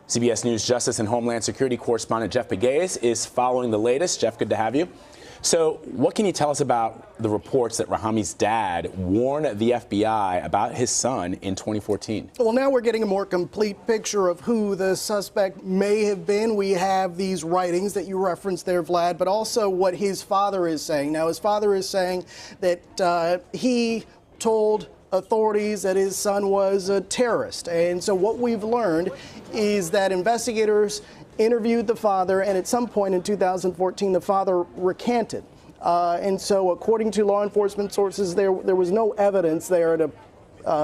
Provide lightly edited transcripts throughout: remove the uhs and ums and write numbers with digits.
CBS News Justice and Homeland Security correspondent Jeff Pegues is following the latest. Jeff, good to have you. So what can you tell us about the reports that Rahami's dad warned the FBI about his son in 2014? Well, now we're getting a more complete picture of who the suspect may have been. We have these writings that you referenced there, Vlad, but also what his father is saying. Now, his father is saying that he told authorities that his son was a terrorist. And so what we've learned is that investigators interviewed the father, and at some point in 2014, the father recanted. And so according to law enforcement sources, there was no evidence there to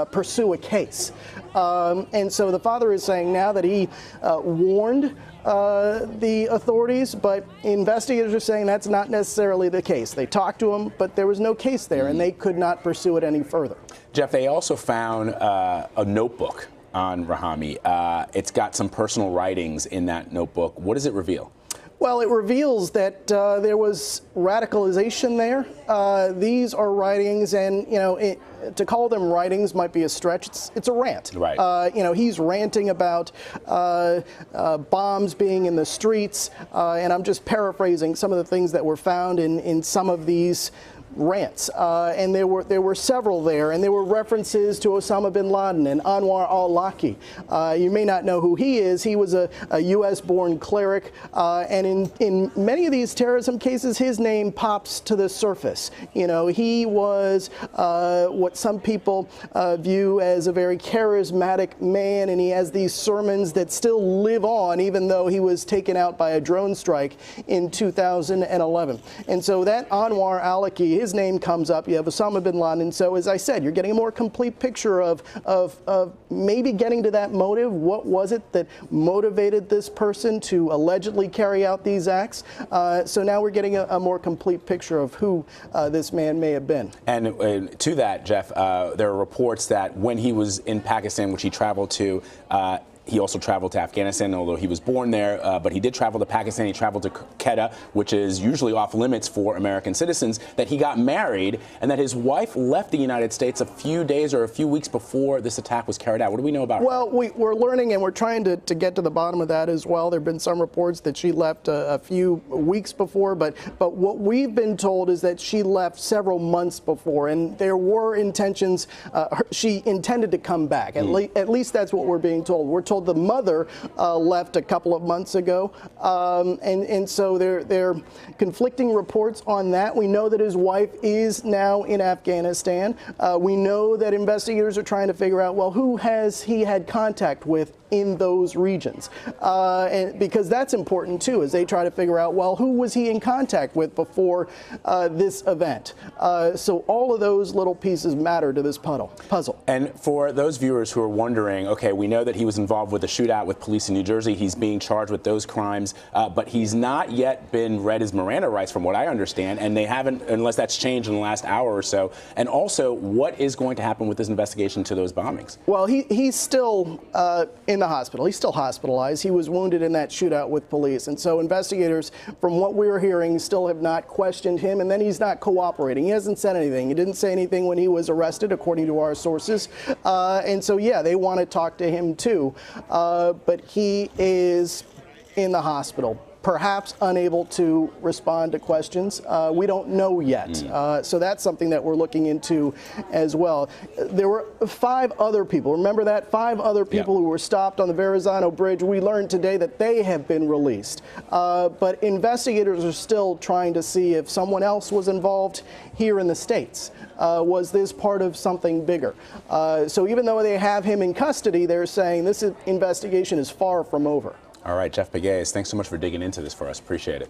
pursue a case. And so the father is saying now that he warned the authorities, but investigators are saying that's not necessarily the case. They talked to him, but there was no case there, and they could not pursue it any further. Jeff, they also found a notebook on Rahami. It's got some personal writings in that notebook. What does it reveal? Well, it reveals that there was radicalization there. These are writings, and to call them writings might be a stretch. It's a rant. Right. He's ranting about bombs being in the streets, and I'm just paraphrasing some of the things that were found in some of these rants, and there were several there, and there were references to Osama bin Laden and Anwar al-Awlaki. You may not know who he is. He was a U.S.-born cleric, and in many of these terrorism cases, his name pops to the surface. He was what some people view as a very charismatic man, and he has these sermons that still live on, even though he was taken out by a drone strike in 2011. And so that Anwar al-Awlaki, his name comes up. You have Osama bin Laden. And so, as I said, you're getting a more complete picture of maybe getting to that motive. What was it that motivated this person to allegedly carry out these acts? So now we're getting a more complete picture of who this man may have been. And to that, Jeff, there are reports that when he was in Pakistan, which he traveled to, he also traveled to Afghanistan, although he was born there, but he did travel to Pakistan. He traveled to Quetta, which is usually off limits for American citizens, that he got married and that his wife left the United States a few days or a few weeks before this attack was carried out. What do we know about her? Well, we're learning, and we're trying to get to the bottom of that as well. There have been some reports that she left a few weeks before, but what we've been told is that she left several months before, and there were intentions. She intended to come back. At least that's what we're being told. We're told the mother left a couple of months ago, and so there are conflicting reports on that. We know that his wife is now in Afghanistan. We know that investigators are trying to figure out, well, who has he had contact with in those regions, and because that's important too, as they try to figure out, well, who was he in contact with before this event. So all of those little pieces matter to this puzzle. And for those viewers who are wondering, okay, we know that he was involved with a shootout with police in New Jersey. He's being charged with those crimes, but he's not yet been read his Miranda rights, from what I understand, and they haven't, unless that's changed in the last hour or so. And also, what is going to happen with this investigation to those bombings? Well, he's still in the hospital. He's still hospitalized. He was wounded in that shootout with police. And so investigators, from what we're hearing, still have not questioned him. And then he's not cooperating. He hasn't said anything. He didn't say anything when he was arrested, according to our sources. And so, yeah, they want to talk to him, too. But he is in the hospital, perhaps unable to respond to questions. We don't know yet. So that's something that we're looking into as well. There were 5 other people. Remember that? 5 other people who were stopped on the Verrazano Bridge. We learned today that they have been released. But investigators are still trying to see if someone else was involved here in the States. Was this part of something bigger? So even though they have him in custody, they're saying this investigation is far from over. All right, Jeff Pegues, thanks so much for digging into this for us. Appreciate it.